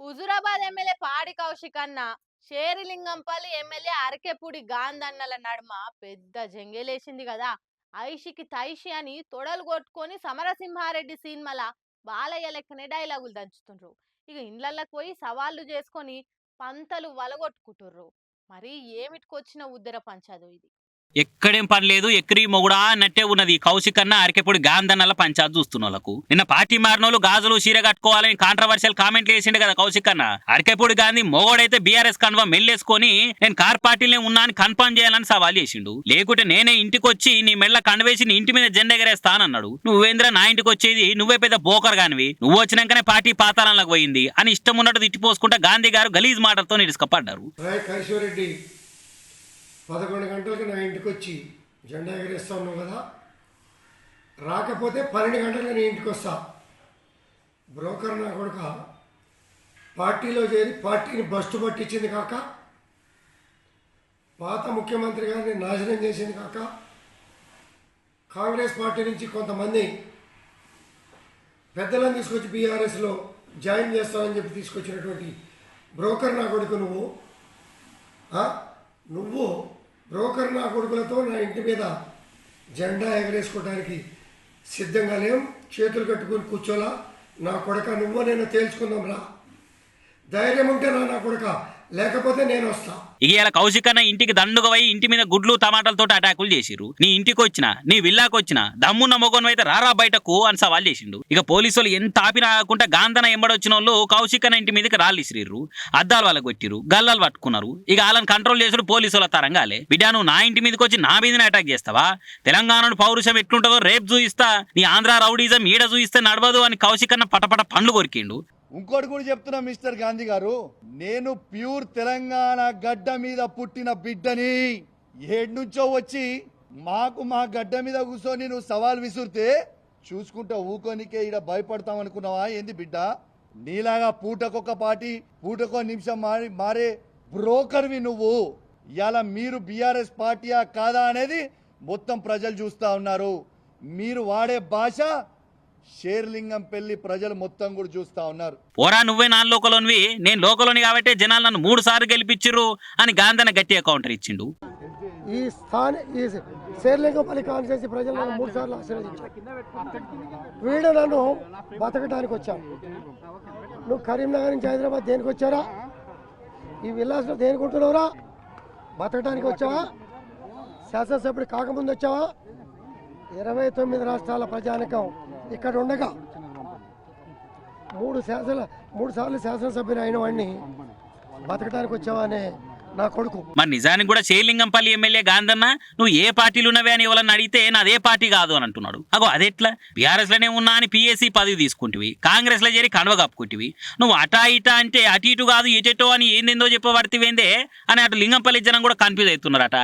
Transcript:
Huzurabad MLA పాడి కౌశిక్ అన్న Serilingampally MLA Arekapudi గాంధన్నల నడుమ పెద్ద జంగేలేసింది కదా. ఐషికి తైషి అని తొడలు కొట్టుకొని సమరసింహారెడ్డి సినిమాల బాలయ్య లెక్కనే డైలాగులు దంచుతుండ్రు. ఇక ఇండ్లకి పోయి సవాళ్లు చేసుకొని పంతలు వలగొట్టుకుంటుర్రు. మరి ఏమిటికొచ్చిన ఉద్దర పంచదు ఇది. ఎక్కడేం పని లేదు ఎక్కడి మొగుడా అన్నట్టే ఉన్నది కౌశిక్ అన్న అరకెప్పుడు గాంధన్నల పంచాయత్ చూస్తున్న వాళ్ళకు. నిన్న పార్టీ మారినోళ్ళు గాజులు చీర కట్టుకోవాలని కాంట్రవర్షియల్ కామెంట్లు వేసిండు కదా కౌశిక్ అన్న. అరకెప్పుడు గాంధీ మొగోడైతే బీఆర్ఎస్ కన్వా మెల్లేసుకొని నేను కార్ పార్టీలే ఉన్నా అని కన్ఫర్మ్ చేయాలని సవాల్ చేసిండు. లేకుంటే నేనే ఇంటికి వచ్చి నీ మెళ్ళ కండవేసి నీ ఇంటి మీద జెండా ఎగరేస్తానన్నాడు. నువ్వేంద్ర నా ఇంటికి వచ్చేది, నువ్వే పెద్ద బోకర్ గానివి, నువ్వు వచ్చినాకనే పార్టీ పాతాళంలోకి పోయింది అని ఇష్టం ఉన్నట్టు తిట్టిపోసుకుంటా గాంధీ గారు గలీజ్ మాటలతో నిలుసుకపడ్డారు. 11 గంటలకు నా ఇంటికి వచ్చి జెండా ఎగరేస్తా ఉన్నావు కదా, రాకపోతే 12 గంటలకు నీ ఇంటికి వస్తా. బ్రోకర్ నా కొడుక పార్టీలో చేరి పార్టీని బస్టు పట్టించింది కాక, పాత ముఖ్యమంత్రి గారిని నాశనం చేసింది కాక, కాంగ్రెస్ పార్టీ నుంచి కొంతమంది పెద్దలను తీసుకొచ్చి బీఆర్ఎస్లో జాయిన్ చేస్తామని చెప్పి తీసుకొచ్చినటువంటి బ్రోకర్ నా కొడుకు నువ్వు బ్రోకర్ నా కొడుకులతో నా ఇంటి మీద జెండా ఎగరేసుకోవడానికి సిద్ధంగా లేం. చేతులు కట్టుకుని కూర్చోలా. నా కొడుక నువ్వు నేను తేల్చుకుందాం రా. ధైర్యం ఉంటే నా కొడుక, లేకపోతే నేను వస్తా. ఇక కౌశిక్ అన్న ఇంటికి దండుగా పోయి ఇంటి మీద గుడ్లు టమాటాలతో అటాకులు చేసిరు. నీ ఇంటికి వచ్చినా నీ విల్లాకి వచ్చినా దమ్మున్న మొగోను అయితే రారా బయటకు అని సవాల్ చేసిండు. ఇక పోలీసులు ఎంత ఆపినా ఆగకుండా గాంధన ఎంబడొచ్చిన వాళ్ళు కౌశిక్ అన్న ఇంటి మీదకి రాళ్ళు ఇసిరిర్రు, అద్దాలు వాళ్ళకి కొట్టిరు, గల్లాలు పట్టుకున్నారు. ఇక వాళ్ళని కంట్రోల్ చేసుడు పోలీసుల తరంగాలే. బిడ్డా నువ్వు నా ఇంటి మీదకి వచ్చి నా మీదనే అటాక్ చేస్తావా? తెలంగాణ పౌరుషం ఎట్లుంటుందో రేపు చూయిస్తా, నీ ఆంధ్ర రౌడీజం ఈడ చూయిస్తే నడవదు అని కౌశిక్ అన్న పటపట పండ్లు కొరికిండు. ఇంకోటి కూడా చెప్తున్నా మిస్టర్ గాంధీ గారు, నేను ప్యూర్ తెలంగాణ గడ్డ మీద పుట్టిన బిడ్డని. ఏడ్నుంచో వచ్చి మా గడ్డ మీద కూర్చొని నువ్వు సవాల్ విసురితే చూసుకుంటా ఊకోనికే ఈడ భయపడతాం అనుకున్నావా ఏంది బిడ్డ? నీలాగా పూటకొక పార్టీ పూటకో నిమిషం మారే బ్రోకర్వి నువ్వు. ఇవాళ మీరు బీఆర్ఎస్ పార్టీయా కాదా అనేది మొత్తం ప్రజలు చూస్తూ ఉన్నారు. మీరు వాడే భాష షేర్లింగంపల్లి ప్రజలు మొత్తం కూడా చూస్తా ఉన్నారు. పోరా నువ్వే నా లోకలోనివి, నేను లోకలోని కాబట్టి జనాలు నన్ను 3 సార్లు గెలిపించిర్రు అని గాంధన గట్టిగా కౌంటర్ ఇచ్చిండు. ఈ షేర్లింగంపల్లి కాన్స్టిట్యూన్సీ ప్రజలు నన్ను 3 సార్లు ఆశీర్వదించారు. వీడు నన్ను బతకడానికి వచ్చాను. నువ్వు కరీంనగర్ నుంచి హైదరాబాద్ దేనికి వచ్చారా? ఈ విల్లాస్లో దేనికి ఉంటున్నావురా? బతకడానికి వచ్చావా? శాసనసభ్యుడు కాకముందు వచ్చావా? 29 రాష్ట్రాల ప్రజానికం ఇక్కడ ఉండగా 3 సార్లు శాసనసభ్యులు అయిన వాడిని బతకడానికి వచ్చావా అనే నా కొడుకు. మరి నిజానికి కూడా షేర్లింగంపల్లి ఎమ్మెల్యే గాంధన్న నువ్వు ఏ పార్టీలు ఉన్నవే అని ఎవరన్నా అడిగితే నాదే పార్టీ కాదు అని అంటున్నాడు. అగో అదెట్లా? బీఆర్ఎస్ లోనే ఉన్నా అని పిఎస్సి పదవి తీసుకుంటివి, కాంగ్రెస్ లో చేరి కడవ కప్పుకుంటివి. నువ్వు అటా ఇటా అంటే అటు ఇటు కాదు ఎటెటో అని ఏందేందో చెప్పబడితేవేందే అని అటు లింగంపల్లి జనం కూడా కన్ఫ్యూజ్ అవుతున్నారట.